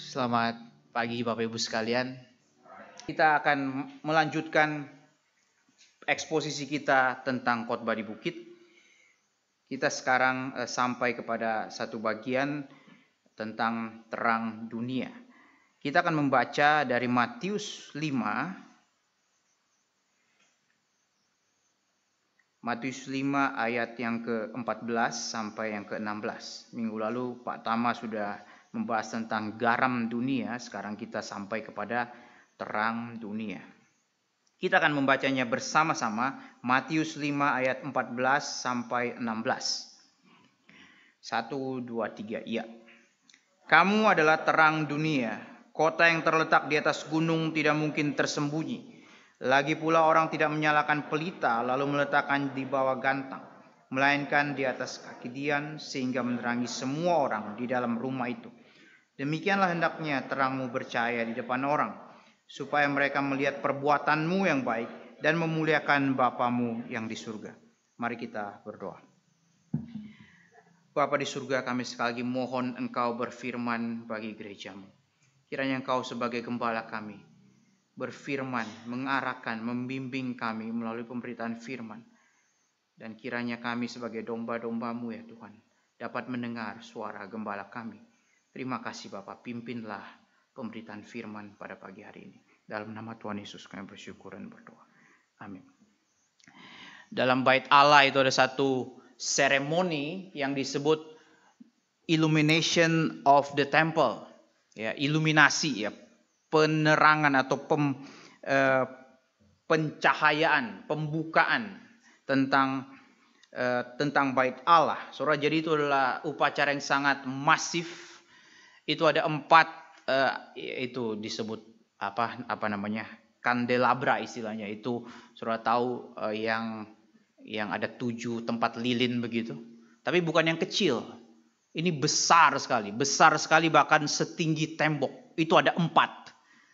Selamat pagi Bapak Ibu sekalian. Kita akan melanjutkan eksposisi kita tentang khotbah di bukit. Kita sekarang sampai kepada satu bagian tentang terang dunia. Kita akan membaca dari Matius 5. Matius 5 ayat yang ke-14 sampai yang ke-16. Minggu lalu Pak Tama sudah membahas tentang garam dunia, sekarang kita sampai kepada terang dunia. Kita akan membacanya bersama-sama, Matius 5 ayat 14 sampai 16. 1, 2, 3, iya. Kamu adalah terang dunia, kota yang terletak di atas gunung tidak mungkin tersembunyi. Lagi pula orang tidak menyalakan pelita lalu meletakkan di bawah gantang, melainkan di atas kaki dian sehingga menerangi semua orang di dalam rumah itu. Demikianlah hendaknya terangmu bercahaya di depan orang, supaya mereka melihat perbuatanmu yang baik dan memuliakan Bapamu yang di surga. Mari kita berdoa. Bapa di surga, kami sekali lagi mohon Engkau berfirman bagi gerejamu. Kiranya Engkau sebagai gembala kami berfirman, mengarahkan, membimbing kami melalui pemberitaan firman. Dan kiranya kami sebagai domba-dombamu ya Tuhan, dapat mendengar suara gembala kami. Terima kasih Bapak, pimpinlah pemberitaan firman pada pagi hari ini. Dalam nama Tuhan Yesus kami bersyukur dan berdoa. Amin. Dalam bait Allah itu ada satu seremoni yang disebut illumination of the temple. Ya, iluminasi ya, penerangan atau pencahayaan, pembukaan tentang bait Allah. Saudara, jadi itu adalah upacara yang sangat masif. Itu ada 4 itu disebut apa namanya, kandelabra istilahnya. Itu saudara tahu yang ada 7 tempat lilin begitu. Tapi bukan yang kecil. Ini besar sekali bahkan setinggi tembok. Itu ada 4.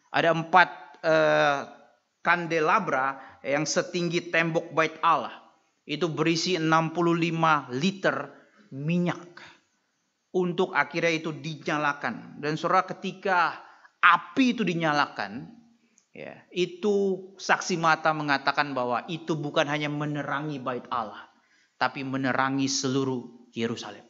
Ada 4 kandelabra yang setinggi tembok bait Allah. Itu berisi 65 liter minyak. Untuk akhirnya itu dinyalakan. Dan saudara, ketika api itu dinyalakan, ya, itu saksi mata mengatakan bahwa itu bukan hanya menerangi bait Allah, tapi menerangi seluruh Yerusalem.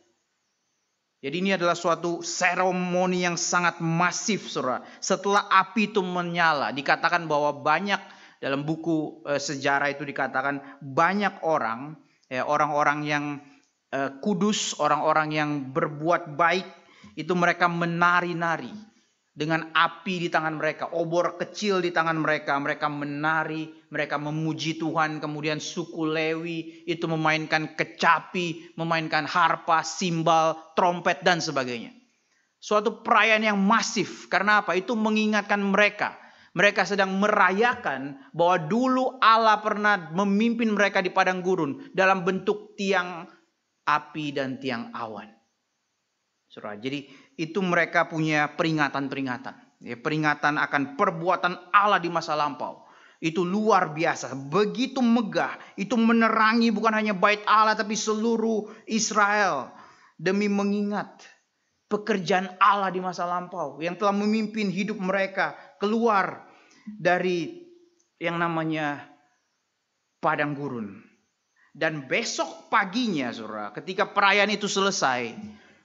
Jadi ini adalah suatu seremoni yang sangat masif, saudara. Setelah api itu menyala, dikatakan bahwa banyak, dalam buku sejarah itu dikatakan banyak orang, ya, orang-orang yang kudus, orang-orang yang berbuat baik, itu mereka menari-nari dengan api di tangan mereka, obor kecil di tangan mereka. Mereka menari, mereka memuji Tuhan. Kemudian suku Lewi itu memainkan kecapi, memainkan harpa, simbal, trompet dan sebagainya. Suatu perayaan yang masif. Karena apa? Itu mengingatkan mereka. Mereka sedang merayakan bahwa dulu Allah pernah memimpin mereka di padang gurun dalam bentuk tiang api dan tiang awan. Saudara, jadi itu mereka punya peringatan-peringatan. Ya, peringatan akan perbuatan Allah di masa lampau. Itu luar biasa, begitu megah. Itu menerangi bukan hanya bait Allah tapi seluruh Israel. Demi mengingat pekerjaan Allah di masa lampau yang telah memimpin hidup mereka keluar dari yang namanya padang gurun. Dan besok paginya, saudara, ketika perayaan itu selesai,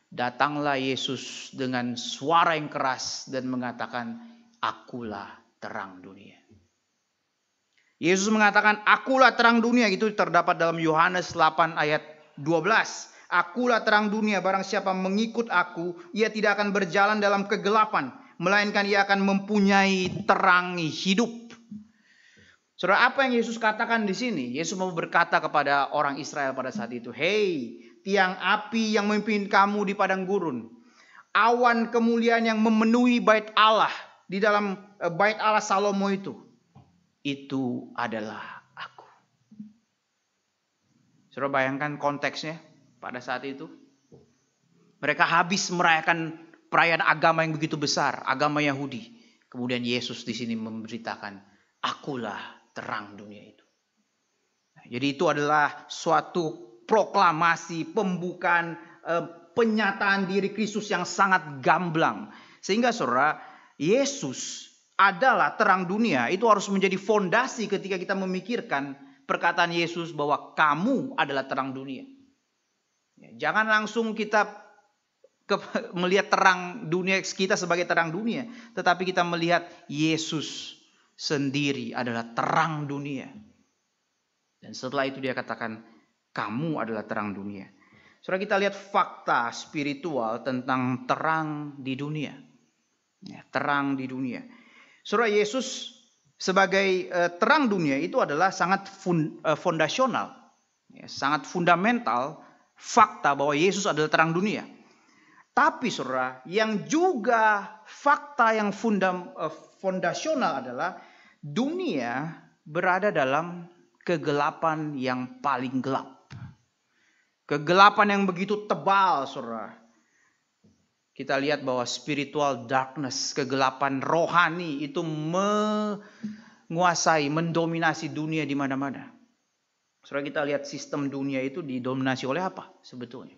datanglah Yesus dengan suara yang keras dan mengatakan, akulah terang dunia. Yesus mengatakan, akulah terang dunia. Itu terdapat dalam Yohanes 8 ayat 12. Akulah terang dunia, barang siapa mengikut aku, ia tidak akan berjalan dalam kegelapan, melainkan ia akan mempunyai terang hidup. Saudara, apa yang Yesus katakan di sini? Yesus mau berkata kepada orang Israel pada saat itu, hei, tiang api yang memimpin kamu di padang gurun, awan kemuliaan yang memenuhi bait Allah di dalam bait Allah Salomo itu adalah aku. Saudara, bayangkan konteksnya pada saat itu. Mereka habis merayakan perayaan agama yang begitu besar, agama Yahudi. Kemudian Yesus di sini memberitakan, akulah terang dunia itu. Jadi itu adalah suatu proklamasi, pembukaan, penyataan diri Kristus yang sangat gamblang. Sehingga saudara, Yesus adalah terang dunia. Itu harus menjadi fondasi ketika kita memikirkan perkataan Yesus bahwa kamu adalah terang dunia. Jangan langsung kita melihat terang dunia kita sebagai terang dunia, tetapi kita melihat Yesus sendiri adalah terang dunia. Dan setelah itu dia katakan, kamu adalah terang dunia. Saudara, kita lihat fakta spiritual tentang terang di dunia. Terang di dunia. Saudara, Yesus sebagai terang dunia itu adalah sangat fondasional, sangat fundamental fakta bahwa Yesus adalah terang dunia. Tapi saudara, yang juga fakta yang fondasional adalah dunia berada dalam kegelapan yang paling gelap. Kegelapan yang begitu tebal, saudara. Kita lihat bahwa spiritual darkness, kegelapan rohani itu menguasai, mendominasi dunia di mana-mana. Saudara, kita lihat sistem dunia itu didominasi oleh apa sebetulnya?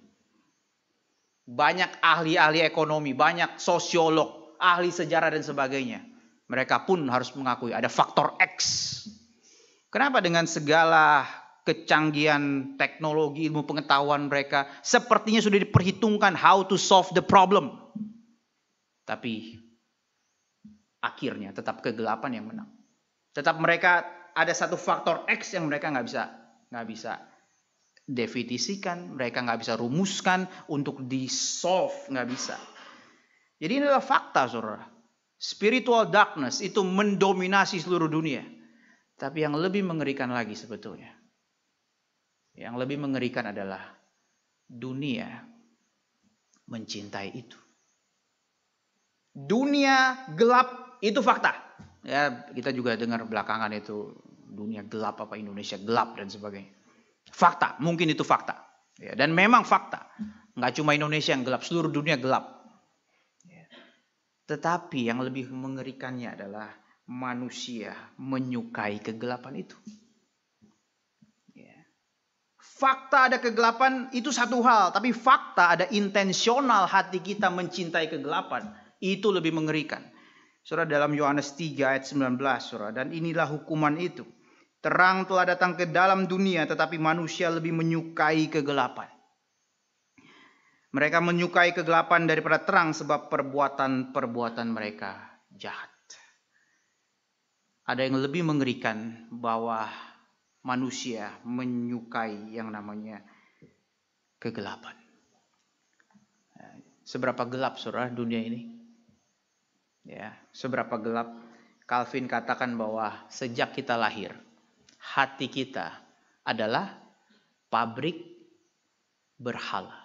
Banyak ahli-ahli ekonomi, banyak sosiolog, ahli sejarah dan sebagainya. Mereka pun harus mengakui ada faktor X. Kenapa dengan segala kecanggihan teknologi, ilmu pengetahuan mereka sepertinya sudah diperhitungkan how to solve the problem. Tapi akhirnya tetap kegelapan yang menang. Tetap mereka ada satu faktor X yang mereka nggak bisa definisikan, mereka nggak bisa rumuskan untuk di-solve, nggak bisa. Jadi ini adalah fakta, saudara. Spiritual darkness itu mendominasi seluruh dunia. Tapi yang lebih mengerikan lagi sebetulnya, yang lebih mengerikan adalah dunia mencintai itu. Dunia gelap itu fakta. Ya, kita juga dengar belakangan itu dunia gelap apa Indonesia gelap dan sebagainya. Fakta, mungkin itu fakta. Ya, dan memang fakta. Nggak cuma Indonesia yang gelap, seluruh dunia gelap. Ya. Tetapi yang lebih mengerikannya adalah manusia menyukai kegelapan itu. Ya. Fakta ada kegelapan itu satu hal, tapi fakta ada intensional hati kita mencintai kegelapan. Itu lebih mengerikan. Saudara, dalam Yohanes 3 ayat 19, saudara, dan inilah hukuman itu. Terang telah datang ke dalam dunia, tetapi manusia lebih menyukai kegelapan. Mereka menyukai kegelapan daripada terang sebab perbuatan-perbuatan mereka jahat. Ada yang lebih mengerikan bahwa manusia menyukai yang namanya kegelapan. Seberapa gelap, saudara, dunia ini? Ya, seberapa gelap? Calvin katakan bahwa sejak kita lahir, hati kita adalah pabrik berhala.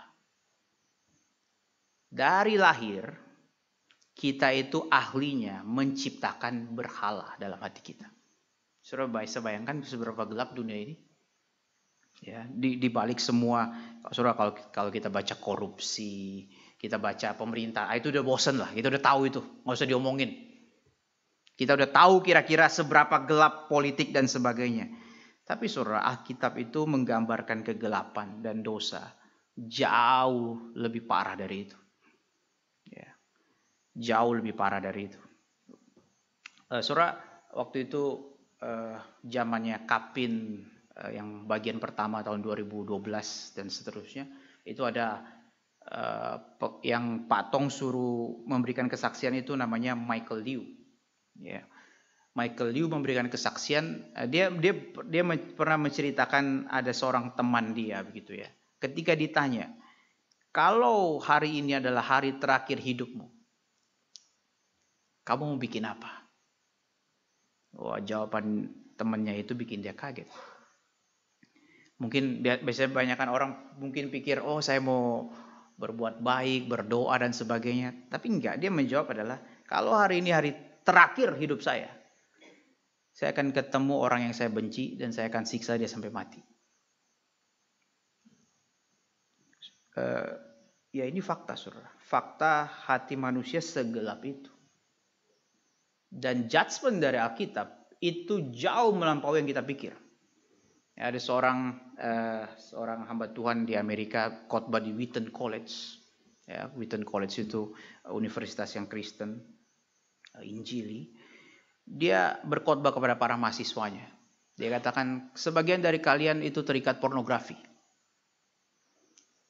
Dari lahir, kita itu ahlinya menciptakan berhala dalam hati kita. Saudara bisa bayangkan seberapa gelap dunia ini? Ya, di balik semua, saudara, kalau kita baca korupsi, kita baca pemerintah, itu udah bosen lah, kita udah tahu itu, nggak usah diomongin. Kita udah tahu kira-kira seberapa gelap politik dan sebagainya. Tapi saudara, Alkitab itu menggambarkan kegelapan dan dosa jauh lebih parah dari itu. Ya, jauh lebih parah dari itu. Saudara, waktu itu zamannya Kapin yang bagian pertama tahun 2012 dan seterusnya, itu ada yang Pak Tong suruh memberikan kesaksian itu namanya Michael Liu. Ya, Michael Liu memberikan kesaksian. Dia pernah menceritakan ada seorang teman dia begitu ya. Ketika ditanya, kalau hari ini adalah hari terakhir hidupmu, kamu mau bikin apa? Wah, jawaban temannya itu bikin dia kaget. Mungkin biasanya banyakkan orang mungkin pikir, oh saya mau berbuat baik, berdoa dan sebagainya. Tapi enggak, dia menjawab adalah, kalau hari ini hari terakhir hidup saya akan ketemu orang yang saya benci dan saya akan siksa dia sampai mati. Ya ini fakta, saudara. Fakta hati manusia segelap itu. Dan judgment dari Alkitab itu jauh melampaui yang kita pikir. Ya, ada seorang hamba Tuhan di Amerika khotbah di Wheaton College. ya, Wheaton College itu universitas yang Kristen, Injili. Dia berkhotbah kepada para mahasiswanya. Dia katakan, sebagian dari kalian itu terikat pornografi.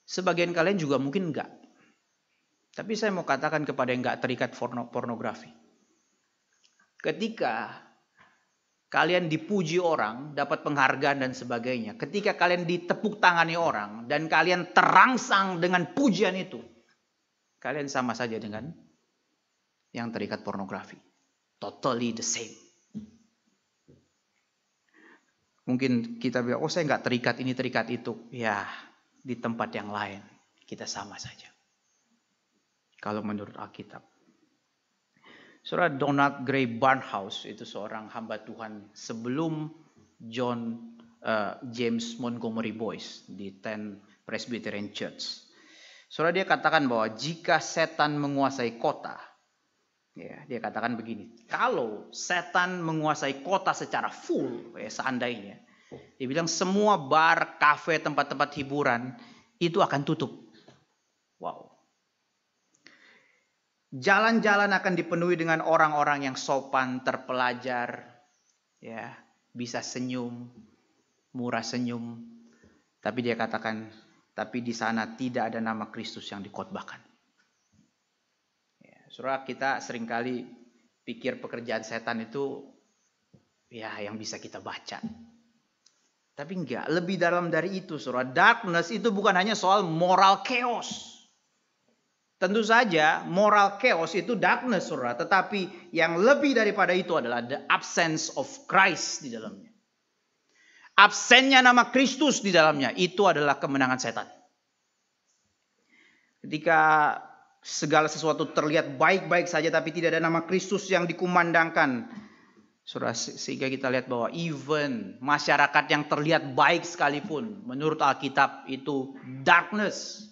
Sebagian kalian juga mungkin enggak. Tapi saya mau katakan kepada yang enggak terikat pornografi. Ketika kalian dipuji orang, dapat penghargaan dan sebagainya. Ketika kalian ditepuk tangani orang dan kalian terangsang dengan pujian itu, kalian sama saja dengan yang terikat pornografi. Totally the same. Mungkin kita bilang, oh saya nggak terikat ini, terikat itu. Ya, di tempat yang lain kita sama saja. Kalau menurut Alkitab. Saudara, Donald Gray Barnhouse itu seorang hamba Tuhan sebelum James Montgomery Boyce di 10 Presbyterian Church. Saudara, dia katakan bahwa jika setan menguasai kota, ya, dia katakan begini, kalau setan menguasai kota secara full, ya, seandainya, dia bilang semua bar, kafe, tempat-tempat hiburan itu akan tutup. Wow. Jalan-jalan akan dipenuhi dengan orang-orang yang sopan, terpelajar, ya, bisa senyum, murah senyum. Tapi dia katakan, tapi di sana tidak ada nama Kristus yang dikhotbahkan. Ya, saudara, kita seringkali pikir pekerjaan setan itu ya yang bisa kita baca. Tapi enggak, lebih dalam dari itu, saudara. Darkness itu bukan hanya soal moral chaos. Tentu saja moral chaos itu darkness, saudara. Tetapi yang lebih daripada itu adalah the absence of Christ di dalamnya. Absennya nama Kristus di dalamnya, itu adalah kemenangan setan. Ketika segala sesuatu terlihat baik-baik saja tapi tidak ada nama Kristus yang dikumandangkan, saudara, sehingga kita lihat bahwa even masyarakat yang terlihat baik sekalipun, menurut Alkitab itu darkness.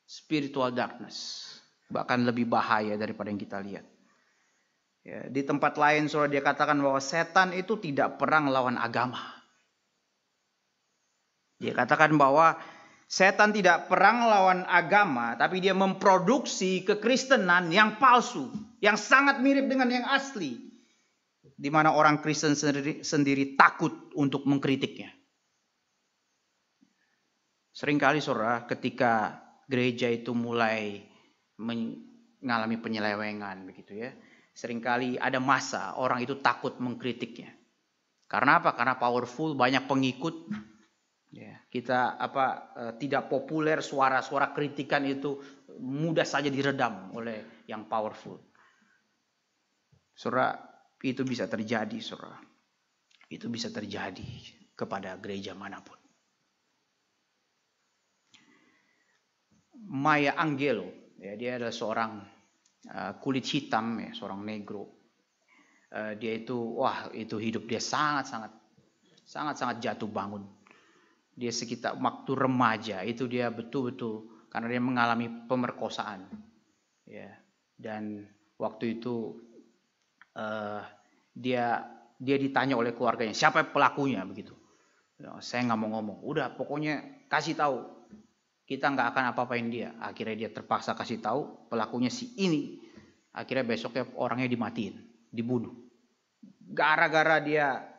Spiritual darkness. Bahkan lebih bahaya daripada yang kita lihat. Ya, di tempat lain saudara dia katakan bahwa setan itu tidak perang lawan agama. Dia katakan bahwa setan tidak perang lawan agama, tapi dia memproduksi kekristenan yang palsu, yang sangat mirip dengan yang asli. Di mana orang Kristen sendiri takut untuk mengkritiknya. Seringkali saudara, ketika gereja itu mulai mengalami penyelewengan begitu ya. Seringkali ada masa orang itu takut mengkritiknya. Karena apa? Karena powerful, banyak pengikut. Ya, kita tidak populer, suara-suara kritikan itu mudah saja diredam oleh yang powerful. Saudara, itu bisa terjadi, saudara. Itu bisa terjadi kepada gereja manapun. Maya Angelou, ya, dia adalah seorang kulit hitam, ya, seorang negro. Dia itu, itu hidup dia sangat jatuh bangun. Dia sekitar waktu remaja itu dia betul-betul karena dia mengalami pemerkosaan, ya. Dan waktu itu dia ditanya oleh keluarganya siapa pelakunya begitu. Ya, saya nggak mau ngomong. Udah pokoknya kasih tahu. Kita nggak akan apa-apain dia. Akhirnya dia terpaksa kasih tahu pelakunya si ini. Akhirnya besoknya orangnya dimatiin, dibunuh. Gara-gara dia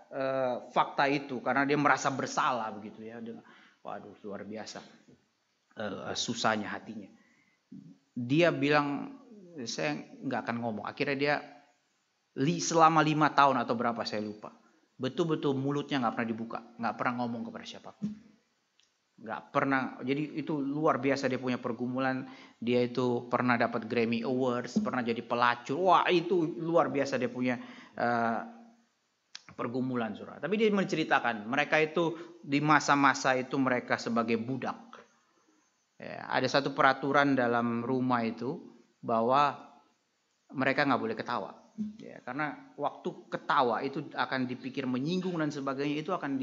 fakta itu, karena dia merasa bersalah begitu ya. Waduh, luar biasa susahnya hatinya. Dia bilang saya nggak akan ngomong. Akhirnya dia selama 5 tahun atau berapa saya lupa. Betul-betul mulutnya nggak pernah dibuka, nggak pernah ngomong kepada siapapun. Nggak pernah, jadi itu luar biasa dia punya pergumulan. Dia itu pernah dapat Grammy Awards, pernah jadi pelacur. Wah, itu luar biasa dia punya pergumulan, saudara. Tapi dia menceritakan mereka itu di masa-masa itu mereka sebagai budak. Ya, ada satu peraturan dalam rumah itu bahwa mereka nggak boleh ketawa. Ya, karena waktu ketawa itu akan dipikir menyinggung dan sebagainya, itu akan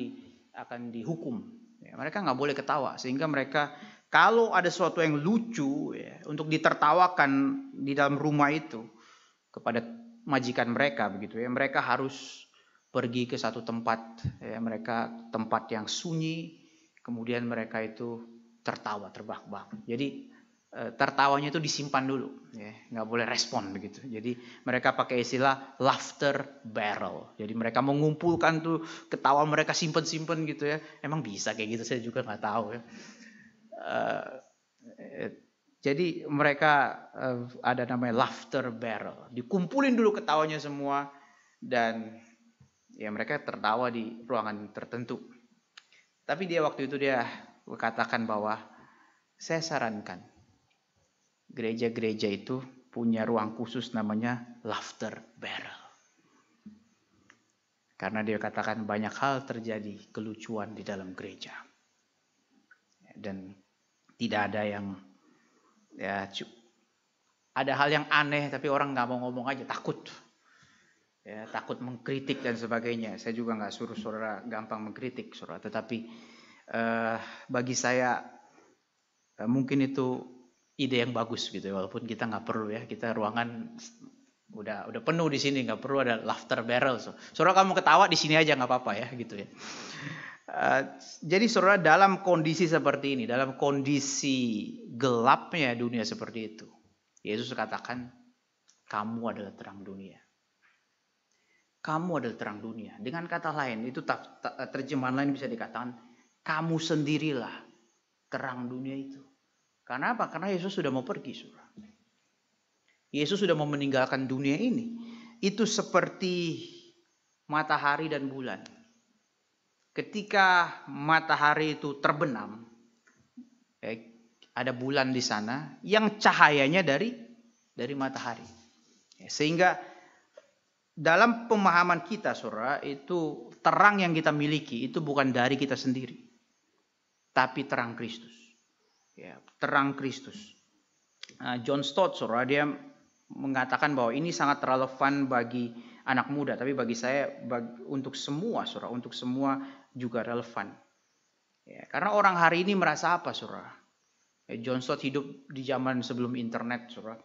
dihukum. Ya, mereka nggak boleh ketawa, sehingga mereka kalau ada sesuatu yang lucu ya, untuk ditertawakan di dalam rumah itu kepada majikan mereka begitu ya, mereka harus pergi ke satu tempat ya, tempat yang sunyi, kemudian mereka itu tertawa terbahak-bahak. Jadi tertawanya itu disimpan dulu, ya, nggak boleh respon begitu. Jadi mereka pakai istilah laughter barrel. Jadi mereka mengumpulkan tuh ketawa mereka simpen-simpen gitu ya. Emang bisa kayak gitu, saya juga nggak tahu ya. Jadi mereka ada namanya laughter barrel. Dikumpulin dulu ketawanya semua dan ya mereka tertawa di ruangan tertentu. Tapi dia waktu itu dia katakan bahwa saya sarankan gereja-gereja itu punya ruang khusus namanya laughter barrel. Karena dia katakan banyak hal terjadi kelucuan di dalam gereja. Dan tidak ada yang ada hal yang aneh tapi orang nggak mau ngomong aja, takut. Ya, takut mengkritik dan sebagainya. Saya juga nggak suruh saudara gampang mengkritik saudara, tetapi bagi saya mungkin itu ide yang bagus gitu ya, walaupun kita nggak perlu ya, kita ruangan udah penuh di sini, nggak perlu ada laughter barrel. Saudara kamu ketawa di sini aja nggak apa-apa ya gitu ya. Jadi saudara dalam kondisi seperti ini, dalam kondisi gelapnya dunia seperti itu, Yesus katakan kamu adalah terang dunia. Kamu adalah terang dunia. Dengan kata lain, itu terjemahan lain bisa dikatakan kamu sendirilah terang dunia itu. Karena apa? Karena Yesus sudah mau pergi, saudara. Yesus sudah mau meninggalkan dunia ini. Itu seperti matahari dan bulan. Ketika matahari itu terbenam, ada bulan di sana yang cahayanya dari matahari. Sehingga dalam pemahaman kita, saudara, itu terang yang kita miliki itu bukan dari kita sendiri, tapi terang Kristus. Ya, terang Kristus. John Stott, saudara, dia mengatakan bahwa ini sangat relevan bagi anak muda, tapi bagi saya, untuk semua, saudara, untuk semua juga relevan. Ya, karena orang hari ini merasa apa, saudara? John Stott hidup di zaman sebelum internet, saudara.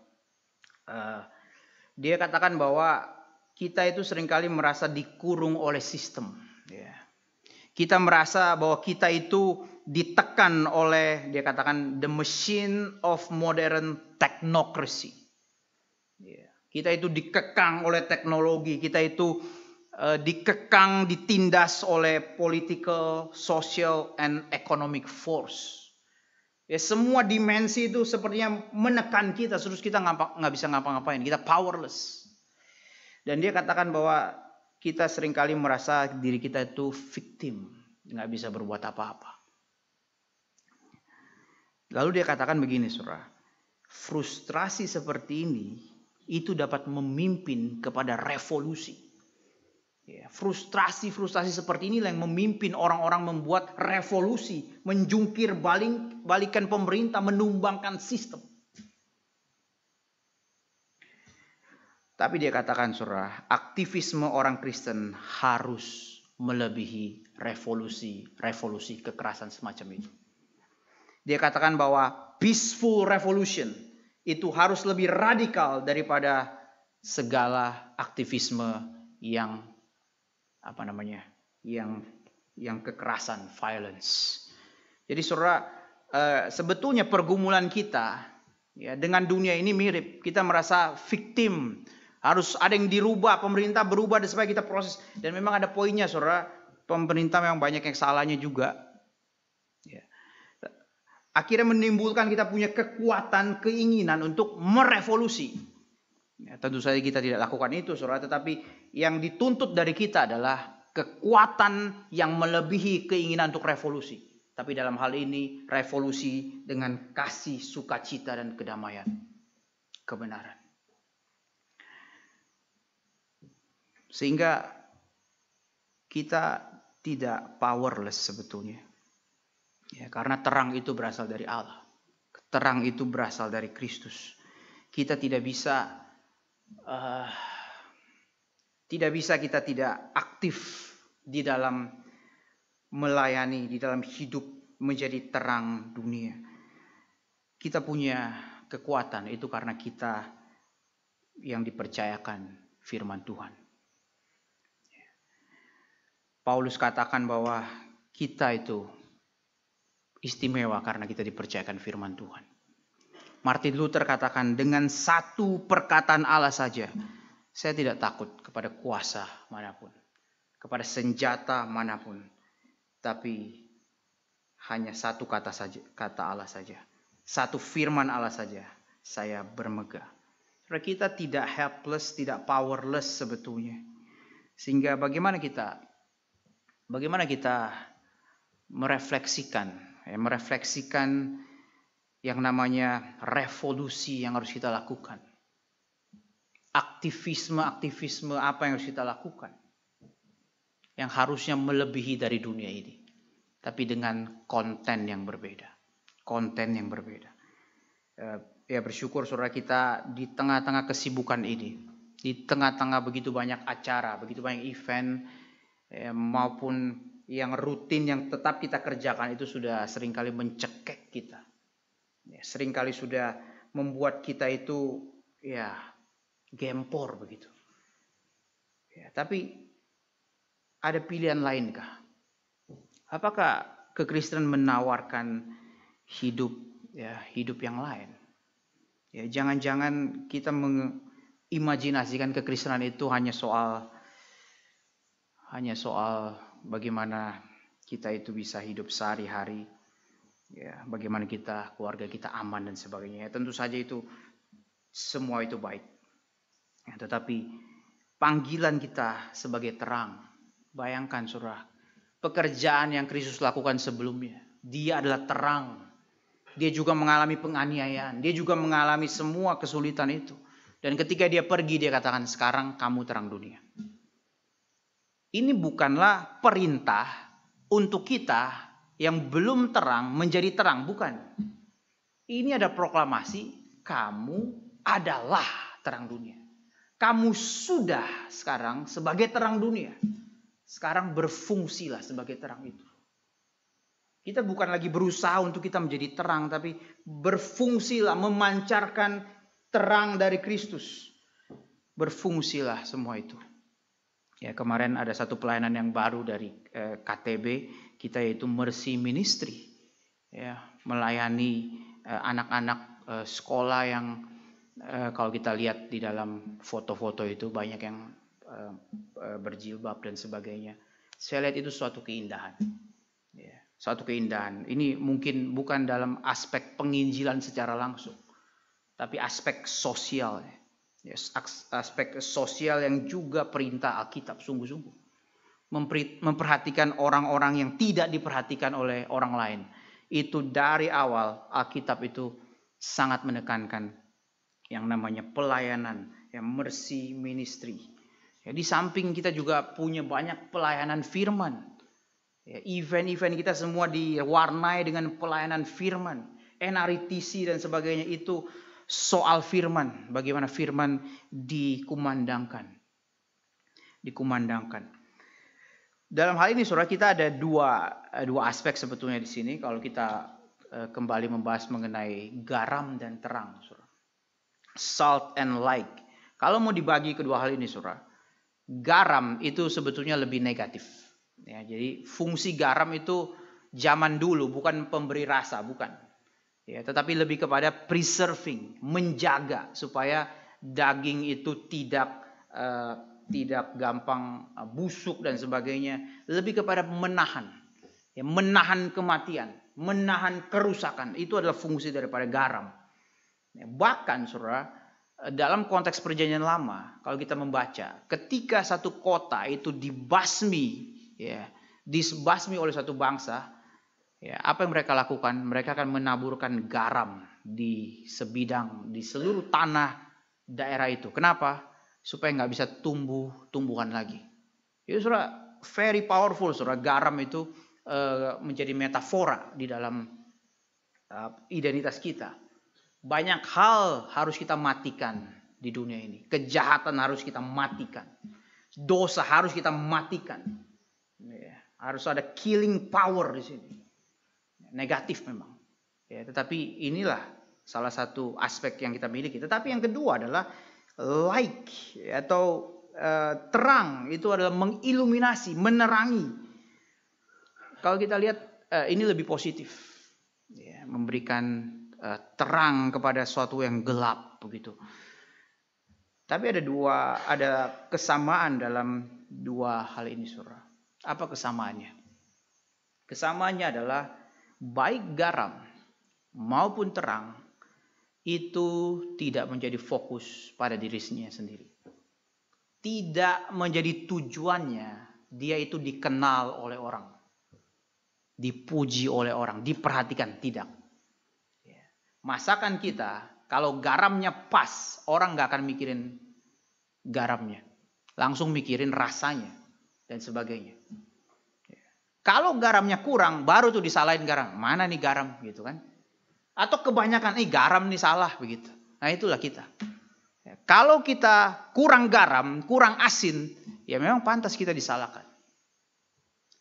Dia katakan bahwa kita itu seringkali merasa dikurung oleh sistem. Ya. Kita merasa bahwa kita itu ditekan oleh, dia katakan, the machine of modern technocracy. Ya. Kita itu dikekang oleh teknologi, kita itu dikekang, ditindas oleh political, social, and economic force. Ya, semua dimensi itu sepertinya menekan kita, terus kita nggak bisa ngapa-ngapain, kita powerless. Dan dia katakan bahwa kita seringkali merasa diri kita itu victim, nggak bisa berbuat apa-apa. Lalu dia katakan begini, saudara, frustrasi seperti ini itu dapat memimpin kepada revolusi. Ya, frustrasi seperti inilah yang memimpin orang-orang membuat revolusi, menjungkir balikan pemerintah, menumbangkan sistem. Tapi dia katakan, saudara, aktivisme orang Kristen harus melebihi revolusi kekerasan semacam itu. Dia katakan bahwa peaceful revolution itu harus lebih radikal daripada segala aktivisme yang yang kekerasan, violence. Jadi saudara, sebetulnya pergumulan kita ya dengan dunia ini mirip. Kita merasa victim. Harus ada yang dirubah, pemerintah berubah supaya kita proses. Dan memang ada poinnya, saudara. Pemerintah memang banyak yang salahnya juga. Ya. Akhirnya menimbulkan kita punya kekuatan, keinginan untuk merevolusi. Ya, tentu saja kita tidak lakukan itu, saudara. Tetapi yang dituntut dari kita adalah kekuatan yang melebihi keinginan untuk revolusi. Tapi dalam hal ini, revolusi dengan kasih, sukacita, dan kedamaian. Kebenaran. Sehingga kita tidak powerless sebetulnya. Ya, karena terang itu berasal dari Allah. Terang itu berasal dari Kristus. Kita tidak bisa kita tidak aktif di dalam melayani, di dalam hidup menjadi terang dunia. Kita punya kekuatan itu karena kita yang dipercayakan firman Tuhan. Paulus katakan bahwa kita itu istimewa karena kita dipercayakan firman Tuhan. Martin Luther katakan, dengan satu perkataan Allah saja, saya tidak takut kepada kuasa manapun, kepada senjata manapun, tapi hanya satu kata saja, kata Allah saja, satu firman Allah saja, saya bermegah. Saudara, kita tidak helpless, tidak powerless sebetulnya. Sehingga bagaimana kita merefleksikan yang namanya revolusi yang harus kita lakukan. Aktivisme apa yang harus kita lakukan. Yang harusnya melebihi dari dunia ini. Tapi dengan konten yang berbeda. Ya bersyukur saudara, kita di tengah-tengah kesibukan ini. Di tengah-tengah begitu banyak acara, begitu banyak event. Maupun yang rutin yang tetap kita kerjakan itu sudah seringkali mencekik kita. Seringkali sudah membuat kita itu gempor begitu. Tapi ada pilihan lainkah? Apakah kekristenan menawarkan hidup yang lain? Jangan-jangan kita mengimajinasikan kekristenan itu hanya soal bagaimana kita itu bisa hidup sehari-hari, bagaimana keluarga kita aman dan sebagainya. Tentu saja itu semua itu baik. Tetapi panggilan kita sebagai terang, bayangkan saudara, pekerjaan yang Kristus lakukan sebelumnya, dia adalah terang. Dia juga mengalami penganiayaan, dia juga mengalami semua kesulitan itu. Dan ketika dia pergi, dia katakan, sekarang kamu terang dunia. Ini bukanlah perintah untuk kita yang belum terang menjadi terang, bukan. Ini ada proklamasi, kamu adalah terang dunia. Kamu sudah sekarang sebagai terang dunia. Sekarang berfungsilah sebagai terang itu. Kita bukan lagi berusaha untuk kita menjadi terang, tapi berfungsilah memancarkan terang dari Kristus. Berfungsilah semua itu. Kemarin ada satu pelayanan yang baru dari KTB kita, yaitu Mercy Ministry. Melayani anak-anak sekolah yang kalau kita lihat di dalam foto-foto itu banyak yang berjilbab dan sebagainya. Saya lihat itu suatu keindahan. Suatu keindahan. Ini mungkin bukan dalam aspek penginjilan secara langsung, tapi aspek sosial. Aspek sosial yang juga perintah Alkitab sungguh-sungguh. Memperhatikan orang-orang yang tidak diperhatikan oleh orang lain. Itu dari awal Alkitab itu sangat menekankan yang namanya pelayanan, mercy ministry. Di samping kita juga punya banyak pelayanan firman. Event-event kita semua diwarnai dengan pelayanan firman. NRTC dan sebagainya itu soal firman. Bagaimana firman dikumandangkan. Dalam hal ini saudara, kita ada dua aspek sebetulnya di sini. Kalau kita kembali membahas mengenai garam dan terang, saudara. Salt and light. Kalau mau dibagi kedua hal ini saudara, garam itu sebetulnya lebih negatif. Jadi fungsi garam itu zaman dulu bukan pemberi rasa, bukan. Tetapi lebih kepada preserving, menjaga supaya daging itu tidak gampang busuk dan sebagainya. Lebih kepada menahan kematian, menahan kerusakan. Itu adalah fungsi daripada garam. Bahkan saudara, dalam konteks perjanjian lama, kalau kita membaca, ketika satu kota itu dibasmi oleh satu bangsa, apa yang mereka lakukan? Mereka akan menaburkan garam di sebidang, di seluruh tanah daerah itu. Kenapa? Supaya nggak bisa tumbuhan lagi. Itu saudara, very powerful saudara. Garam itu menjadi metafora di dalam identitas kita. Banyak hal harus kita matikan di dunia ini. Kejahatan harus kita matikan. Dosa harus kita matikan. Harus ada killing power di sini. Negatif memang. Tetapi inilah salah satu aspek yang kita miliki. Tetapi yang kedua adalah light atau terang. Itu adalah mengiluminasi, menerangi. Kalau kita lihat ini lebih positif. Memberikan terang kepada sesuatu yang gelap begitu. Tapi ada kesamaan dalam dua hal ini, saudara. Apa kesamaannya? Kesamaannya adalah baik garam maupun terang itu tidak menjadi fokus pada dirinya sendiri. Tidak menjadi tujuannya dia itu dikenal oleh orang, dipuji oleh orang, diperhatikan, tidak. Masakan kita, kalau garamnya pas, orang nggak akan mikirin garamnya. Langsung mikirin rasanya dan sebagainya. Kalau garamnya kurang, baru tuh disalahin garam. Mana nih garam gitu kan. Atau kebanyakan, garam nih salah begitu. Nah itulah kita. Kalau kita kurang garam, kurang asin, ya memang pantas kita disalahkan.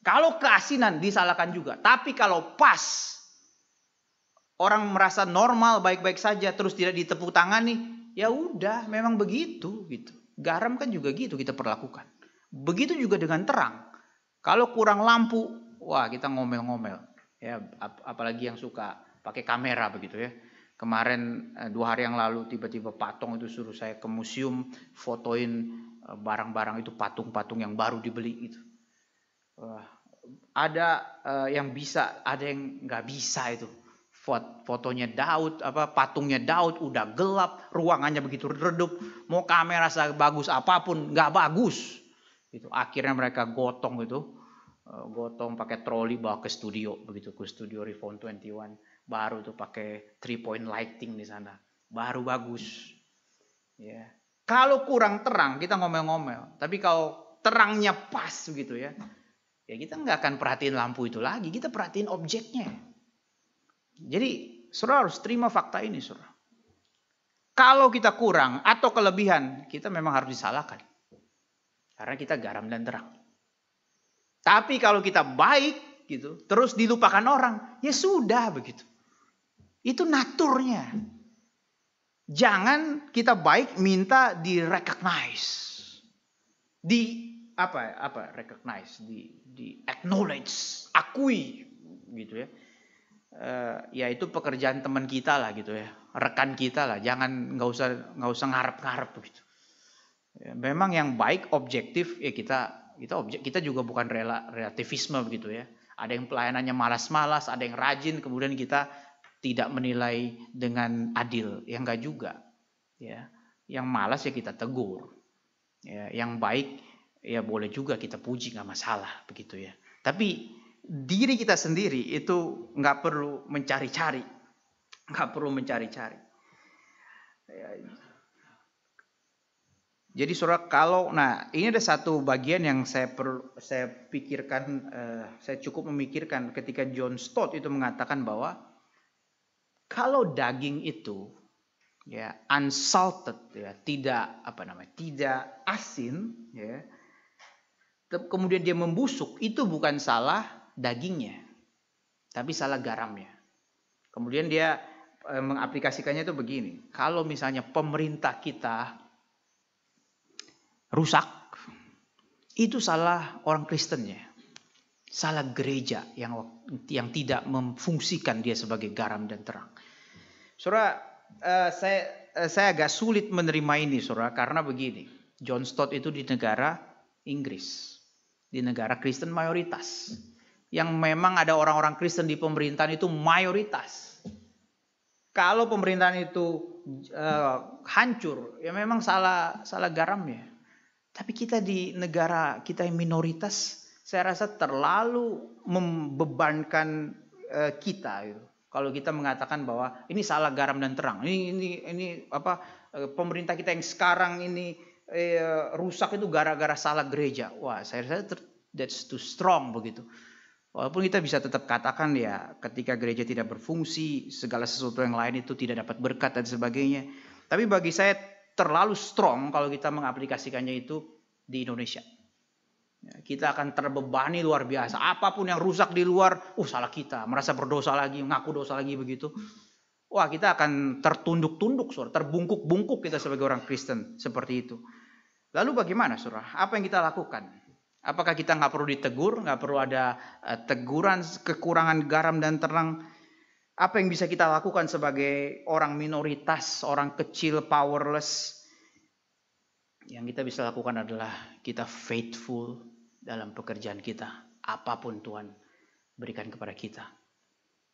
Kalau keasinan disalahkan juga. Tapi kalau pas, orang merasa normal, baik-baik saja, terus tidak ditepuk tangani, ya udah, memang begitu gitu. Garam kan juga gitu kita perlakukan. Begitu juga dengan terang. Kalau kurang lampu, wah kita ngomel-ngomel. Ya, apalagi yang suka pakai kamera begitu ya. Kemarin 2 hari yang lalu tiba-tiba Patong itu suruh saya ke museum fotoin barang-barang itu, patung-patung yang baru dibeli itu. Ada yang bisa, ada yang nggak bisa itu. Fotonya Daud, patungnya Daud udah gelap, ruangannya begitu redup, mau kamera sebagus apapun nggak bagus. Itu akhirnya mereka gotong pakai troli bawa ke studio begitu, ke studio Refound 21, baru tuh pakai 3-point lighting di sana, baru bagus. Ya. Kalau kurang terang kita ngomel-ngomel, tapi kalau terangnya pas begitu ya kita nggak akan perhatiin lampu itu lagi, kita perhatiin objeknya. Jadi saudara harus terima fakta ini, saudara. Kalau kita kurang atau kelebihan, kita memang harus disalahkan. Karena kita garam dan terang. Tapi kalau kita baik gitu, terus dilupakan orang, ya sudah begitu. Itu naturnya. Jangan kita baik minta di-recognize. Recognize, di acknowledge, akui gitu ya. Ya itu pekerjaan teman kita lah gitu ya, rekan kita lah. Jangan nggak usah ngarep-ngarep begitu. Ya, memang yang baik objektif ya kita juga bukan relativisme begitu ya. Ada yang pelayanannya malas-malas, ada yang rajin, kemudian kita tidak menilai dengan adil. Yang enggak juga. Ya, yang malas ya kita tegur. Ya, yang baik ya boleh juga kita puji, nggak masalah begitu ya. Tapi diri kita sendiri itu nggak perlu mencari-cari, Ya. Jadi saudara, ini ada satu bagian yang saya pikirkan, saya cukup memikirkan ketika John Stott itu mengatakan bahwa kalau daging itu ya unsalted ya, tidak asin ya, kemudian dia membusuk, itu bukan salah dagingnya, tapi salah garamnya. Kemudian dia mengaplikasikannya itu begini, kalau misalnya pemerintah kita rusak, itu salah orang Kristennya, salah gereja yang tidak memfungsikan dia sebagai garam dan terang. Saudara, saya agak sulit menerima ini, saudara, karena begini, John Stott itu di negara Inggris, di negara Kristen mayoritas, yang memang ada orang-orang Kristen di pemerintahan itu mayoritas. Kalau pemerintahan itu hancur, ya memang salah garamnya. Tapi kita di negara kita yang minoritas, saya rasa terlalu membebankan kita. Kalau kita mengatakan bahwa ini salah garam dan terang, ini pemerintah kita yang sekarang ini rusak itu gara-gara salah gereja. Wah, saya rasa that's too strong begitu. Walaupun kita bisa tetap katakan ya, ketika gereja tidak berfungsi, segala sesuatu yang lain itu tidak dapat berkat dan sebagainya. Tapi bagi saya terlalu strong kalau kita mengaplikasikannya itu di Indonesia. Ya, kita akan terbebani luar biasa. Apapun yang rusak di luar, salah kita, merasa berdosa lagi, ngaku dosa lagi begitu. Wah, kita akan tertunduk-tunduk, saudara, terbungkuk-bungkuk kita sebagai orang Kristen seperti itu. Lalu bagaimana, saudara? Apa yang kita lakukan? Apakah kita nggak perlu ditegur, nggak perlu ada teguran kekurangan garam dan terang? Apa yang bisa kita lakukan sebagai orang minoritas, orang kecil, powerless? Yang kita bisa lakukan adalah kita faithful dalam pekerjaan kita. Apapun Tuhan berikan kepada kita.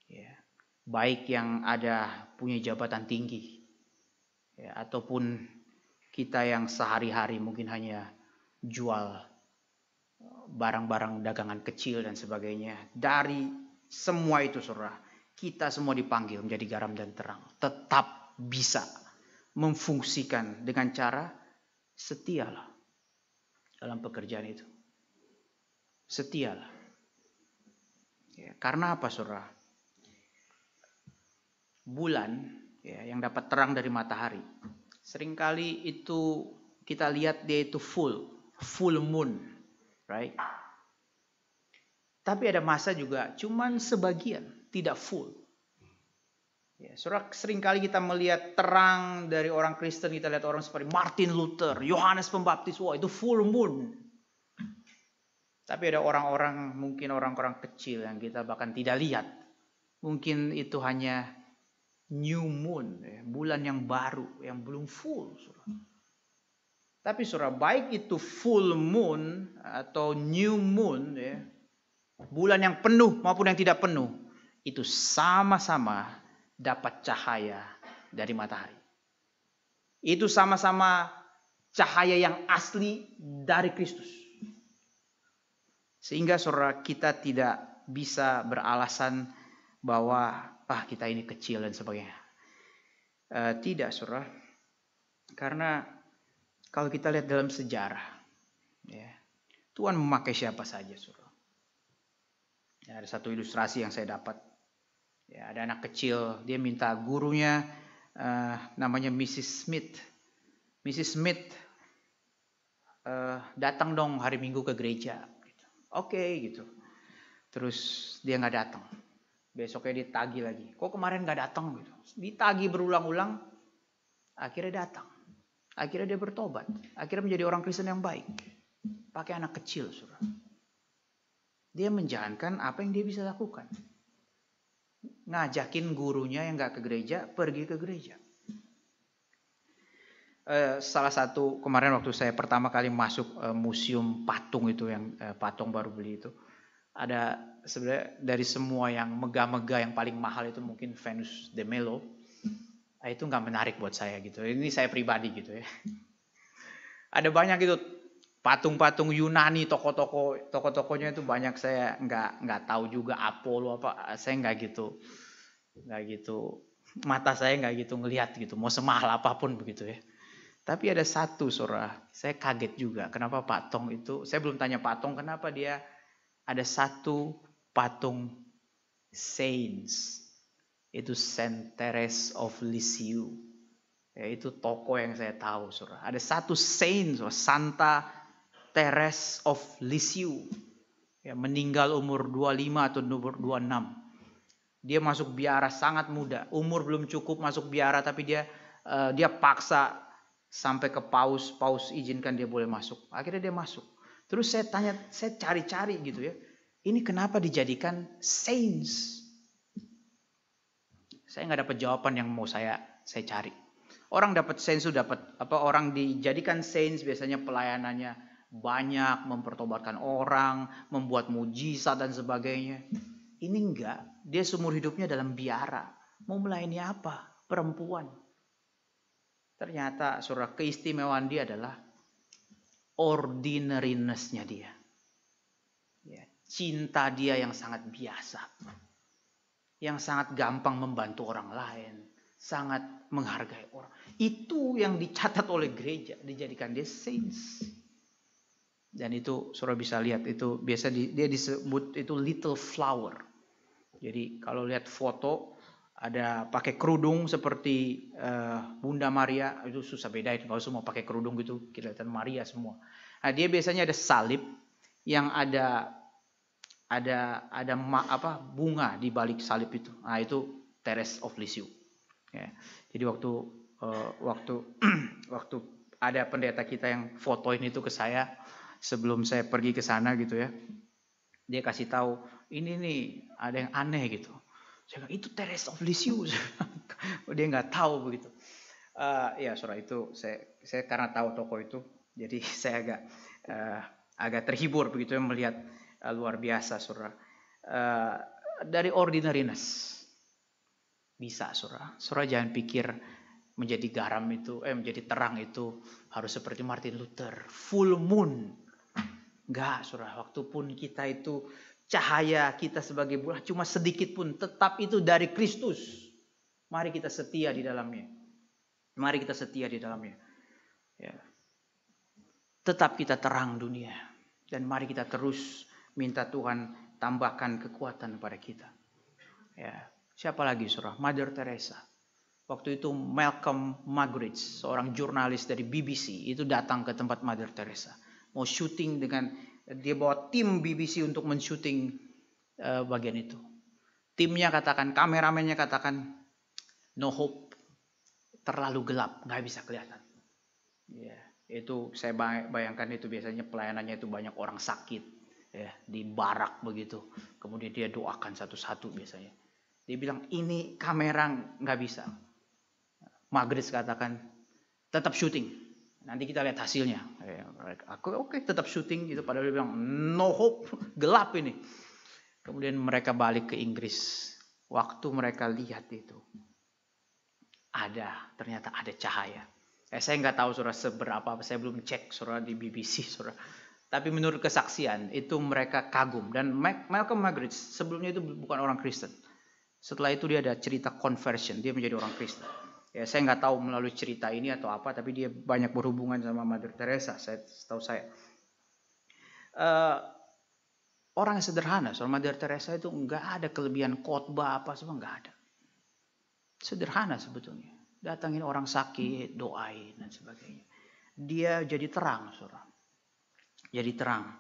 Ya. Baik yang ada punya jabatan tinggi, ya, ataupun kita yang sehari-hari mungkin hanya jual barang-barang dagangan kecil dan sebagainya. Dari semua itu, saudara, kita semua dipanggil menjadi garam dan terang. Tetap bisa memfungsikan dengan cara setialah dalam pekerjaan itu. Setialah. Ya, karena apa, saudara? Bulan, ya, yang dapat terang dari matahari, seringkali itu kita lihat dia itu full moon, right? Tapi ada masa juga cuman sebagian, tidak full. Ya, saudara, seringkali kita melihat terang dari orang Kristen, kita lihat orang seperti Martin Luther, Yohanes Pembaptis, wah itu full moon. Tapi ada orang-orang, mungkin orang-orang kecil yang kita bahkan tidak lihat. Mungkin itu hanya new moon, ya, bulan yang baru, yang belum full, saudara. Tapi saudara, baik itu full moon atau new moon, ya, bulan yang penuh maupun yang tidak penuh, itu sama-sama dapat cahaya dari matahari. Itu sama-sama cahaya yang asli dari Kristus. Sehingga saudara, kita tidak bisa beralasan bahwa kita ini kecil dan sebagainya. Tidak, saudara. Karena kalau kita lihat dalam sejarah, ya, Tuhan memakai siapa saja, saudara. Ya, ada satu ilustrasi yang saya dapat. Ya, ada anak kecil, dia minta gurunya, namanya Mrs. Smith. Mrs. Smith, datang dong hari Minggu ke gereja. Oke, gitu. Terus dia nggak datang. Besoknya ditagih lagi. Kok kemarin nggak datang? Gitu. Ditagih berulang-ulang. Akhirnya datang. Akhirnya dia bertobat. Akhirnya menjadi orang Kristen yang baik. Pakai anak kecil, saudara. Dia menjalankan apa yang dia bisa lakukan. Ngajakin gurunya yang nggak ke gereja, pergi ke gereja. Salah satu kemarin waktu saya pertama kali masuk museum patung itu, yang patung baru beli itu, ada sebenarnya dari semua yang megah-megah yang paling mahal itu mungkin Venus de Milo. Itu nggak menarik buat saya gitu. Ini saya pribadi gitu ya. Ada banyak itu patung-patung Yunani, toko-tokonya itu banyak, saya nggak tahu juga Apollo apa, saya nggak gitu, mata saya nggak gitu ngelihat gitu, mau semahal apapun begitu ya. Tapi ada satu, saudara, saya kaget juga kenapa patung itu, saya belum tanya patung kenapa dia ada satu patung saints, itu Saint Therese of Lisieux, ya, itu toko yang saya tahu, saudara. Ada satu saint, Santa Therese of Lisieux, ya, meninggal umur 25 atau umur 26. Dia masuk biara sangat muda, umur belum cukup masuk biara, tapi dia paksa sampai ke paus izinkan dia boleh masuk. Akhirnya dia masuk. Terus saya tanya, saya cari-cari gitu ya, ini kenapa dijadikan saints? Saya nggak dapat jawaban yang mau saya cari. Orang dapat saints itu dapat apa? Orang dijadikan saints biasanya pelayanannya banyak, mempertobatkan orang, membuat mujizat dan sebagainya. Ini enggak, dia seumur hidupnya dalam biara. Mau melayani apa? Perempuan. Ternyata saudara, keistimewaan dia adalah ordinariness-nya dia. Ya, cinta dia yang sangat biasa. Yang sangat gampang membantu orang lain. Sangat menghargai orang. Itu yang dicatat oleh gereja. Dijadikan dia saints. Dan itu saudara bisa lihat, itu biasa dia disebut itu little flower. Jadi kalau lihat foto ada pakai kerudung seperti Bunda Maria, itu susah bedain. Kalau semua pakai kerudung gitu kelihatan Maria semua. Nah, dia biasanya ada salib yang ada bunga di balik salib itu. Nah, itu Therese of Lisieux. Ya. Jadi waktu ada pendeta kita yang fotoin itu ke saya sebelum saya pergi ke sana gitu ya. Dia kasih tahu, ini nih ada yang aneh gitu. Saya bilang, itu Teresa of Lisieux. Dia nggak tahu begitu. Ya saudara, itu saya karena tahu toko itu, jadi saya agak terhibur begitu ya melihat luar biasa saudara. Dari ordinariness bisa saudara. Saudara jangan pikir menjadi garam itu, menjadi terang itu harus seperti Martin Luther, full moon. Enggak saudara, waktu pun kita itu cahaya kita sebagai bulan cuma sedikit pun, tetap itu dari Kristus. Mari kita setia di dalamnya. Mari kita setia di dalamnya. Ya. Tetap kita terang dunia. Dan mari kita terus minta Tuhan tambahkan kekuatan pada kita. Ya. Siapa lagi saudara? Mother Teresa. Waktu itu Malcolm Muggeridge, seorang jurnalis dari BBC, itu datang ke tempat Mother Teresa. Mau syuting dia bawa tim BBC untuk men-syuting bagian itu. Timnya katakan, kameramennya katakan, no hope, terlalu gelap, nggak bisa kelihatan. Ya, itu saya bayangkan itu biasanya pelayanannya itu banyak orang sakit, ya, di barak begitu. Kemudian dia doakan satu-satu biasanya. Dia bilang ini kamera nggak bisa. Muggeridge katakan tetap syuting. Nanti kita lihat hasilnya. Oke, tetap syuting gitu. Padahal dia bilang no hope, gelap ini. Kemudian mereka balik ke Inggris. Waktu mereka lihat itu, ternyata ada cahaya. Saya nggak tahu saudara seberapa, saya belum cek saudara di BBC saudara. Tapi menurut kesaksian itu mereka kagum. Dan Malcolm Muggeridge sebelumnya itu bukan orang Kristen. Setelah itu dia ada cerita conversion, dia menjadi orang Kristen. Ya, saya nggak tahu melalui cerita ini atau apa, tapi dia banyak berhubungan sama Mother Teresa. Setahu saya. Orang yang sederhana, soal Mother Teresa itu nggak ada kelebihan khotbah apa semua, nggak ada. Sederhana sebetulnya. Datangin orang sakit, doain dan sebagainya. Dia jadi terang, saudara. Jadi terang.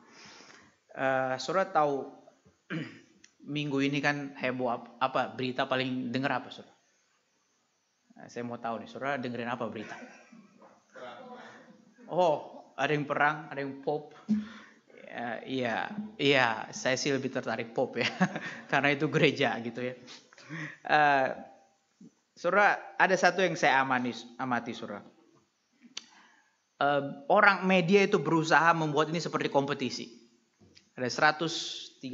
Saudara tahu minggu ini kan heboh apa berita paling dengar apa, saudara? Saya mau tahu nih, saudara dengerin apa berita? Oh, ada yang perang, ada yang pop. Iya, saya sih lebih tertarik pop ya, karena itu gereja gitu ya. Saudara, ada satu yang saya amati, saudara. Orang media itu berusaha membuat ini seperti kompetisi. Ada 133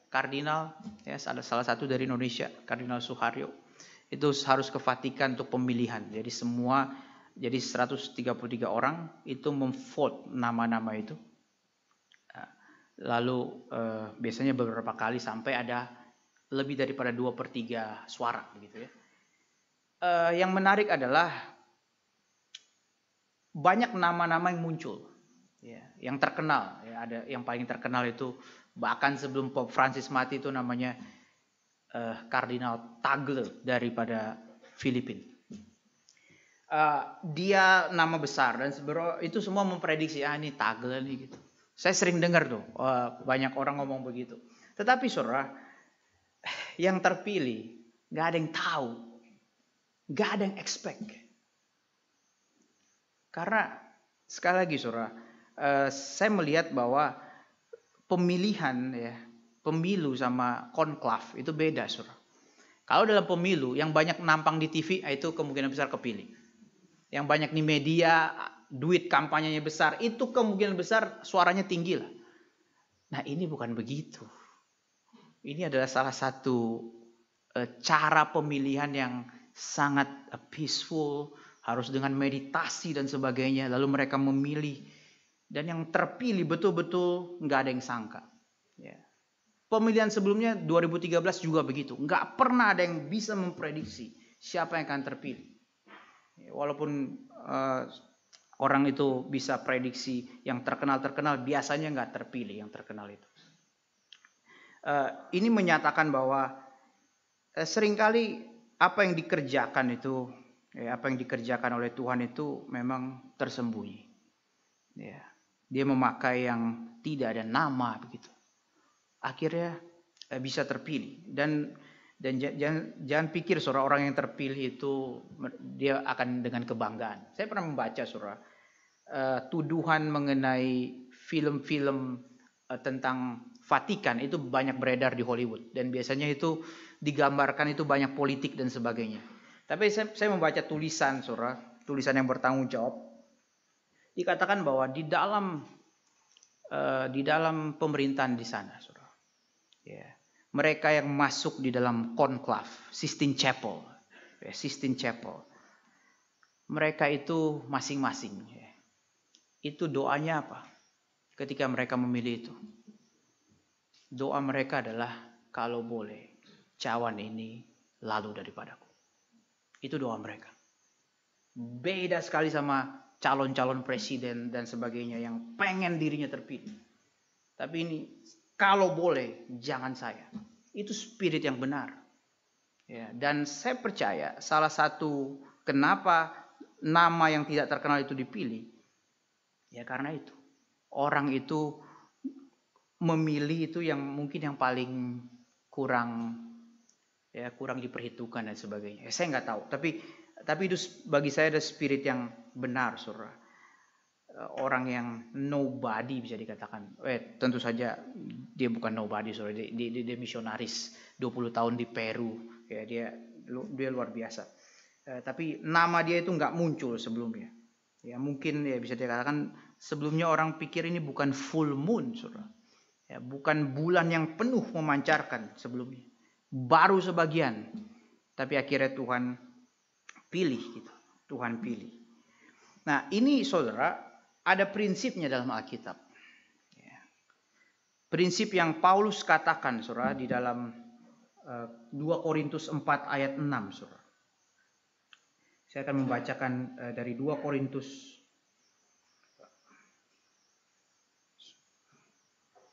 kardinal, ya, ada salah satu dari Indonesia, Kardinal Suharyo. Itu harus ke Vatikan untuk pemilihan. Jadi 133 orang itu memvote nama-nama itu. Lalu biasanya beberapa kali sampai ada lebih daripada 2/3 suara begitu ya. Yang menarik adalah banyak nama-nama yang muncul, ya, yang terkenal. Ya, ada yang paling terkenal itu bahkan sebelum Pope Francis mati itu namanya Kardinal Tagle daripada Filipina. Dia nama besar dan sebenarnya itu semua memprediksi ini Tagle nih gitu. Saya sering dengar tuh banyak orang ngomong begitu. Tetapi saudara, yang terpilih nggak ada yang tahu, nggak ada yang expect. Karena sekali lagi saudara, saya melihat bahwa pemilihan ya. Pemilu sama konklav itu beda, saudara. Kalau dalam pemilu yang banyak nampang di TV itu kemungkinan besar kepilih. Yang banyak di media, duit kampanyenya besar, itu kemungkinan besar suaranya tinggi lah. Nah, ini bukan begitu. Ini adalah salah satu cara pemilihan yang sangat peaceful, harus dengan meditasi dan sebagainya. Lalu mereka memilih dan yang terpilih betul-betul nggak ada yang sangka. Ya. Pemilihan sebelumnya 2013 juga begitu. Nggak pernah ada yang bisa memprediksi siapa yang akan terpilih. Walaupun orang itu bisa prediksi yang terkenal-terkenal, biasanya nggak terpilih yang terkenal itu. Ini menyatakan bahwa seringkali apa yang dikerjakan itu, apa yang dikerjakan oleh Tuhan itu memang tersembunyi. Ya, dia memakai yang tidak ada nama begitu. Akhirnya bisa terpilih dan jangan pikir saudara orang yang terpilih itu dia akan dengan kebanggaan. Saya pernah membaca saudara tuduhan mengenai film-film tentang Vatikan itu banyak beredar di Hollywood dan biasanya itu digambarkan itu banyak politik dan sebagainya. Tapi saya membaca tulisan, saudara, tulisan yang bertanggung jawab. Dikatakan bahwa di dalam pemerintahan di sana, saudara, ya, mereka yang masuk di dalam konklav, Sistine Chapel, mereka itu masing-masing, ya, itu doanya apa? Ketika mereka memilih itu, doa mereka adalah, kalau boleh, cawan ini lalu daripadaku. Itu doa mereka. Beda sekali sama calon-calon presiden dan sebagainya yang pengen dirinya terpilih. Tapi ini, kalau boleh, jangan saya. Itu spirit yang benar. Ya, dan saya percaya salah satu kenapa nama yang tidak terkenal itu dipilih, ya karena itu. Orang itu memilih itu yang mungkin yang paling kurang diperhitungkan dan sebagainya. Saya nggak tahu, tapi itu bagi saya ada spirit yang benar, saudara. Orang yang nobody bisa dikatakan. Tentu saja dia bukan nobody, saudara. Dia misionaris 20 tahun di Peru. Ya, dia luar biasa. Tapi nama dia itu nggak muncul sebelumnya. Ya, mungkin ya bisa dikatakan sebelumnya orang pikir ini bukan full moon, saudara. Ya, bukan bulan yang penuh memancarkan sebelumnya. Baru sebagian. Tapi akhirnya Tuhan pilih gitu. Tuhan pilih. Nah, ini saudara, ada prinsipnya dalam Alkitab. Ya. Prinsip yang Paulus katakan, saudara, di dalam 2 Korintus 4 ayat 6, saudara. Saya akan membacakan dari 2 Korintus.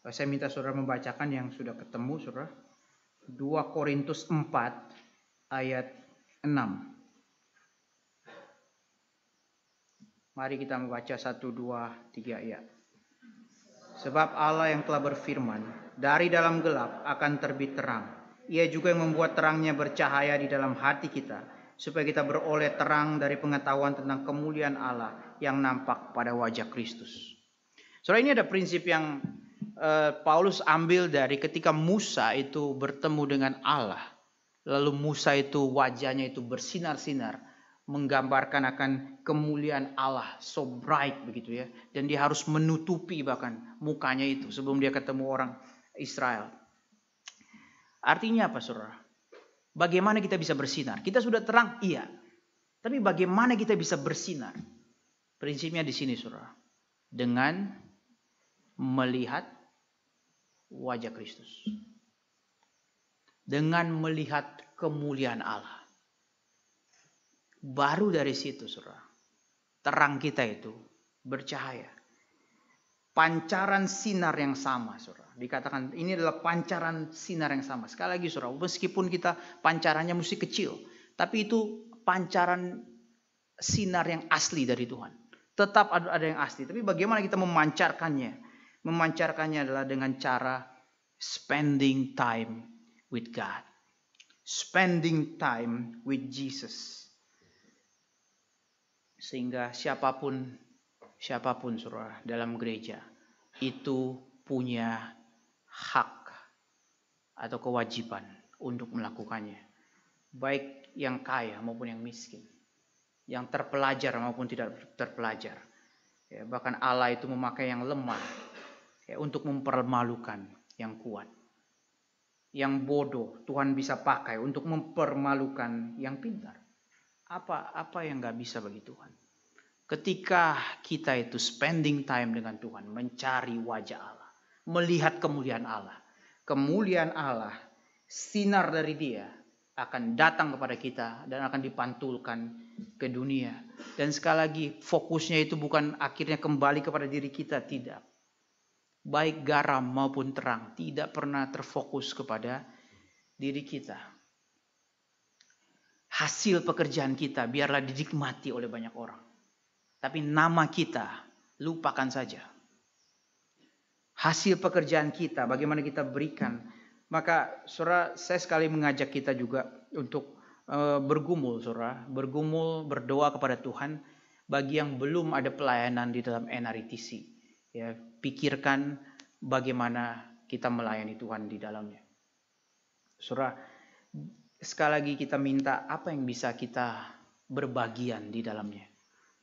Saya minta saudara membacakan yang sudah ketemu, saudara. 2 Korintus 4 ayat 6. Mari kita membaca 1, 2, 3 ayat. Sebab Allah yang telah berfirman, dari dalam gelap akan terbit terang. Ia juga yang membuat terangnya bercahaya di dalam hati kita, supaya kita beroleh terang dari pengetahuan tentang kemuliaan Allah yang nampak pada wajah Kristus. Soalnya ini ada prinsip yang Paulus ambil dari ketika Musa itu bertemu dengan Allah. Lalu Musa itu wajahnya itu bersinar-sinar, menggambarkan akan kemuliaan Allah, so bright begitu ya. Dan dia harus menutupi bahkan mukanya itu sebelum dia ketemu orang Israel. Artinya apa, saudara? Bagaimana kita bisa bersinar? Kita sudah terang, iya. Tapi bagaimana kita bisa bersinar? Prinsipnya di sini, saudara. Dengan melihat wajah Kristus. Dengan melihat kemuliaan Allah. Baru dari situ, saudara, terang kita itu bercahaya. Pancaran sinar yang sama, saudara. Dikatakan ini adalah pancaran sinar yang sama. Sekali lagi, saudara, meskipun kita pancarannya mesti kecil, tapi itu pancaran sinar yang asli dari Tuhan. Tetap ada yang asli, tapi bagaimana kita memancarkannya? Memancarkannya adalah dengan cara spending time with God. Spending time with Jesus. Sehingga siapapun saudara dalam gereja itu punya hak atau kewajiban untuk melakukannya. Baik yang kaya maupun yang miskin. Yang terpelajar maupun tidak terpelajar. Ya, bahkan Allah itu memakai yang lemah ya, untuk mempermalukan yang kuat. Yang bodoh Tuhan bisa pakai untuk mempermalukan yang pintar. Apa yang gak bisa bagi Tuhan? Ketika kita itu spending time dengan Tuhan, mencari wajah Allah, melihat kemuliaan Allah, sinar dari Dia akan datang kepada kita dan akan dipantulkan ke dunia. Dan sekali lagi fokusnya itu bukan akhirnya kembali kepada diri kita, tidak. Baik garam maupun terang tidak pernah terfokus kepada diri kita. Hasil pekerjaan kita biarlah dinikmati oleh banyak orang. Tapi nama kita lupakan saja. Hasil pekerjaan kita, bagaimana kita berikan. Maka saudara, saya sekali mengajak kita juga untuk bergumul, saudara. Bergumul, berdoa kepada Tuhan. Bagi yang belum ada pelayanan di dalam NRITC. Ya, pikirkan bagaimana kita melayani Tuhan di dalamnya. Saudara, sekali lagi kita minta apa yang bisa kita berbagian di dalamnya.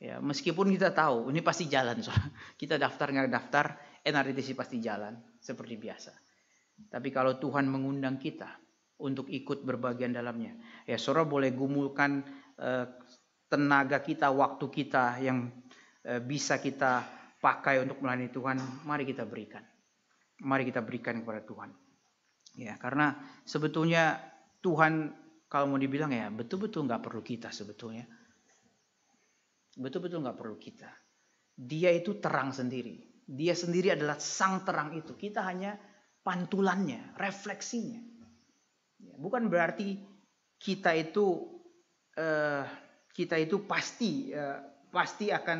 Ya, meskipun kita tahu ini pasti jalan, kita daftar nggak daftar, NRTC pasti jalan seperti biasa. Tapi kalau Tuhan mengundang kita untuk ikut berbagian dalamnya, ya saudara boleh gumulkan tenaga kita, waktu kita yang bisa kita pakai untuk melayani Tuhan. Mari kita berikan, mari kita berikan kepada Tuhan. Ya, karena sebetulnya Tuhan kalau mau dibilang ya betul-betul nggak perlu kita sebetulnya. Betul-betul nggak perlu kita. Dia itu terang sendiri. Dia sendiri adalah sang terang itu. Kita hanya pantulannya, refleksinya. Bukan berarti kita itu pasti akan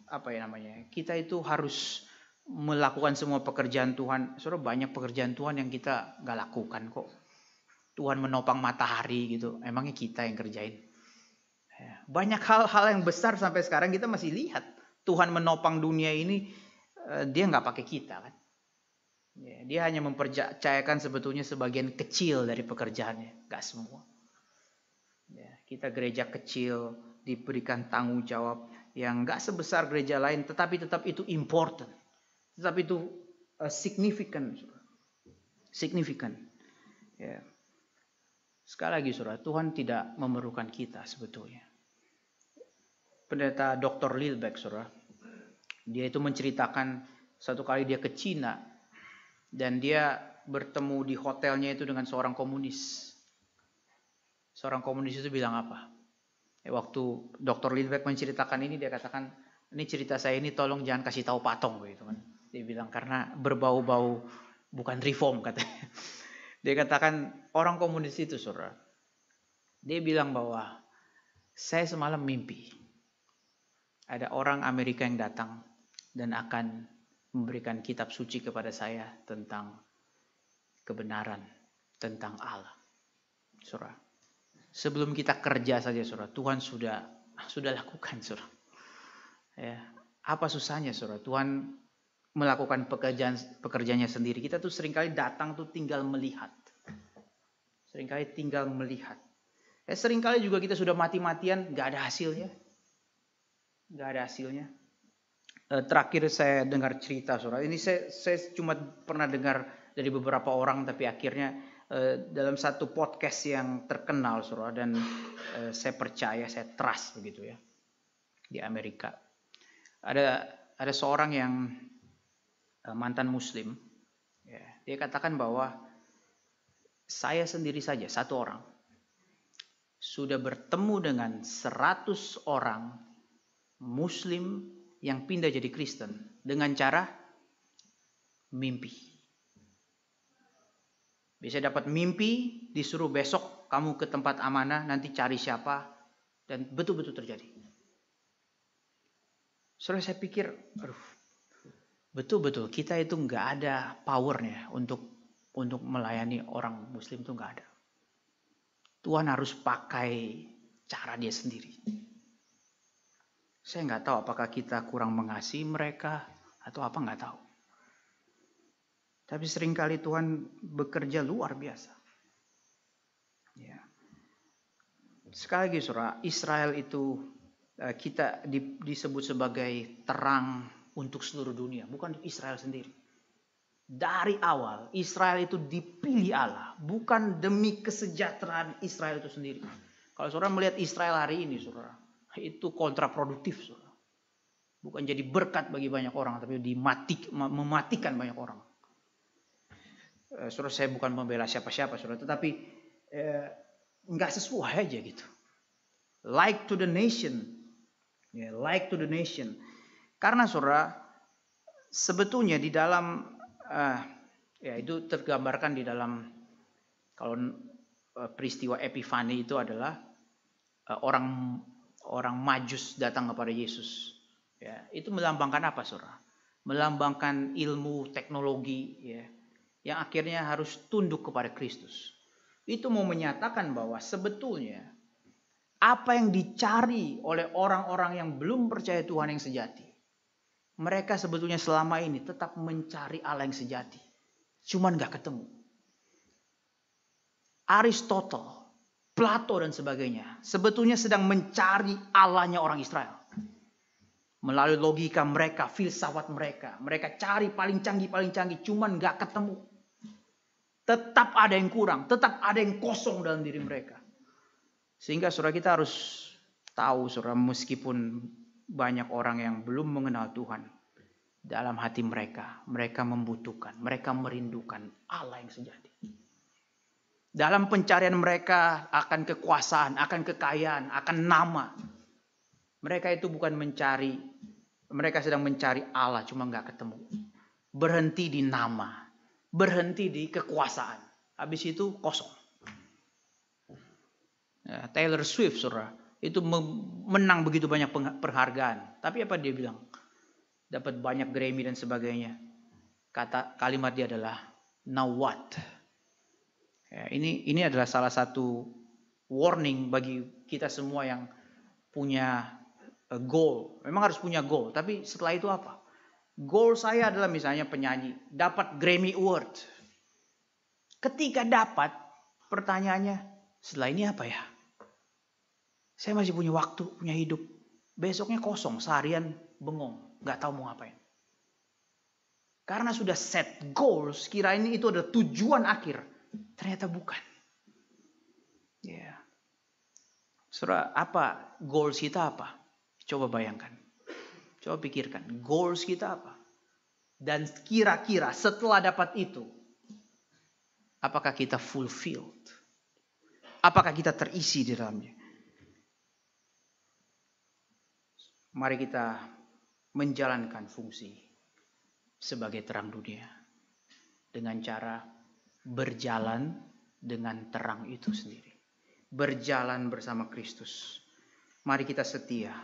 apa ya namanya? Kita itu harus melakukan semua pekerjaan Tuhan. Saudara, banyak pekerjaan Tuhan yang kita nggak lakukan kok. Tuhan menopang matahari gitu. Emangnya kita yang kerjain? Banyak hal-hal yang besar sampai sekarang kita masih lihat. Tuhan menopang dunia ini, dia nggak pakai kita kan. Dia hanya mempercayakan sebetulnya sebagian kecil dari pekerjaannya, nggak semua. Kita gereja kecil diberikan tanggung jawab yang nggak sebesar gereja lain, tetapi tetap itu important, tetap itu signifikan. Ya. Sekali lagi saudara, Tuhan tidak memerlukan kita sebetulnya. Pendeta Dr. Lilbeck, saudara, dia itu menceritakan satu kali dia ke Cina dan dia bertemu di hotelnya itu dengan seorang komunis. Seorang komunis itu bilang apa? Waktu Dr. Lilbeck menceritakan ini, dia katakan, ini cerita saya ini tolong jangan kasih tahu Patong gitu kan. Dia bilang karena berbau-bau bukan reform katanya. Dia katakan orang komunis itu saudara, dia bilang bahwa saya semalam mimpi ada orang Amerika yang datang dan akan memberikan kitab suci kepada saya tentang kebenaran, tentang Allah. Saudara, sebelum kita kerja saja saudara, Tuhan sudah lakukan saudara. Ya, apa susahnya saudara? Tuhan melakukan pekerjaannya sendiri. Kita tuh seringkali datang tuh tinggal melihat. Seringkali tinggal melihat. Seringkali juga kita sudah mati-matian, gak ada hasilnya. Gak ada hasilnya. Terakhir saya dengar cerita saudara. Ini saya cuma pernah dengar dari beberapa orang, tapi akhirnya dalam satu podcast yang terkenal saudara, dan saya percaya, saya trust begitu ya, di Amerika. Ada seorang yang mantan Muslim, ya, dia katakan bahwa saya sendiri saja, satu orang, sudah bertemu dengan 100 orang Muslim yang pindah jadi Kristen dengan cara mimpi. Bisa dapat mimpi, disuruh besok kamu ke tempat amanah, nanti cari siapa, dan betul-betul terjadi. Soalnya saya pikir, betul-betul kita itu nggak ada powernya untuk melayani orang Muslim, itu nggak ada. Tuhan harus pakai cara dia sendiri. Saya nggak tahu apakah kita kurang mengasihi mereka atau apa, nggak tahu. Tapi seringkali Tuhan bekerja luar biasa. Ya. Sekali lagi saudara, Israel itu kita disebut sebagai terang untuk seluruh dunia, bukan untuk Israel sendiri. Dari awal Israel itu dipilih Allah, bukan demi kesejahteraan Israel itu sendiri. Kalau saudara melihat Israel hari ini saudara, itu kontraproduktif saudara. Bukan jadi berkat bagi banyak orang, tapi mematikan banyak orang. Saudara, saya bukan membela siapa-siapa saudara, tetapi nggak sesuai aja gitu. Like to the nation, ya, like to the nation. Karena saudara, sebetulnya di dalam ya itu tergambarkan di dalam, kalau peristiwa Epifani itu adalah orang Majus datang kepada Yesus. Ya, itu melambangkan apa saudara? Melambangkan ilmu teknologi, ya, yang akhirnya harus tunduk kepada Kristus. Itu mau menyatakan bahwa sebetulnya apa yang dicari oleh orang-orang yang belum percaya Tuhan yang sejati, mereka sebetulnya selama ini tetap mencari Allah yang sejati, cuman gak ketemu. Aristotle, Plato dan sebagainya sebetulnya sedang mencari Allahnya orang Israel. Melalui logika mereka, filsafat mereka. Mereka cari paling canggih, cuman gak ketemu. Tetap ada yang kurang, tetap ada yang kosong dalam diri mereka. Sehingga saudara kita harus tahu, saudara, meskipun banyak orang yang belum mengenal Tuhan, dalam hati mereka membutuhkan, mereka merindukan Allah yang sejati. Dalam pencarian mereka akan kekuasaan, akan kekayaan, akan nama. Mereka itu bukan mencari, mereka sedang mencari Allah, cuma gak ketemu. Berhenti di nama, berhenti di kekuasaan. Habis itu kosong. Ya, Taylor Swift, saudara, itu menang begitu banyak penghargaan. Tapi apa dia bilang? Dapat banyak Grammy dan sebagainya. Kalimat dia adalah, now what? Ya, ini adalah salah satu warning bagi kita semua yang punya goal. Memang harus punya goal, tapi setelah itu apa? Goal saya adalah misalnya penyanyi, dapat Grammy Award. Ketika dapat, pertanyaannya, setelah ini apa ya? Saya masih punya waktu, punya hidup. Besoknya kosong, seharian bengong, gak tahu mau ngapain. Karena sudah set goals, kirain itu adalah tujuan akhir. Ternyata bukan. Ya. Saudara, apa goals kita apa? Coba bayangkan. Coba pikirkan. Goals kita apa? Dan kira-kira setelah dapat itu, apakah kita fulfilled? Apakah kita terisi di dalamnya? Mari kita menjalankan fungsi sebagai terang dunia. Dengan cara berjalan dengan terang itu sendiri. Berjalan bersama Kristus. Mari kita setia.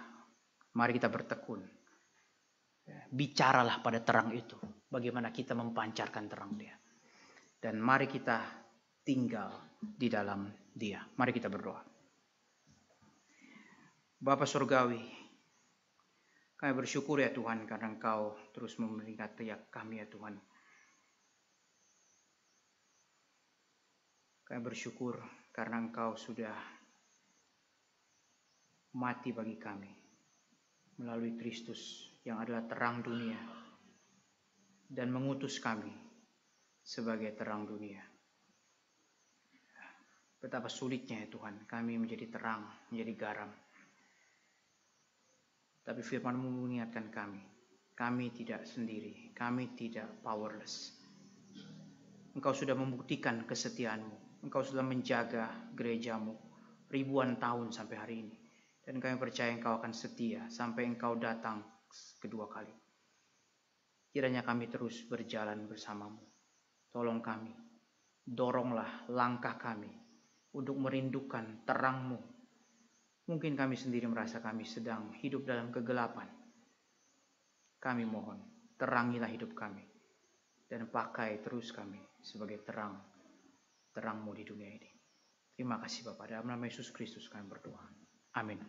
Mari kita bertekun. Bicaralah pada terang itu. Bagaimana kita mempancarkan terang dia. Dan mari kita tinggal di dalam dia. Mari kita berdoa. Bapa Surgawi, kami bersyukur ya Tuhan karena Engkau terus memberkati kami ya Tuhan. Kami bersyukur karena Engkau sudah mati bagi kami melalui Kristus yang adalah terang dunia dan mengutus kami sebagai terang dunia. Betapa sulitnya ya Tuhan kami menjadi terang, menjadi garam. Tapi firman-Mu mengingatkan kami tidak sendiri, kami tidak powerless. Engkau sudah membuktikan kesetiaan-Mu, Engkau sudah menjaga gereja-Mu ribuan tahun sampai hari ini. Dan kami percaya Engkau akan setia sampai Engkau datang kedua kali. Kiranya kami terus berjalan bersama-Mu. Tolong kami, doronglah langkah kami untuk merindukan terang-Mu. Mungkin kami sendiri merasa kami sedang hidup dalam kegelapan. Kami mohon, terangilah hidup kami. Dan pakai terus kami sebagai terang-Mu di dunia ini. Terima kasih Bapa. Dalam nama Yesus Kristus kami berdoa. Amin.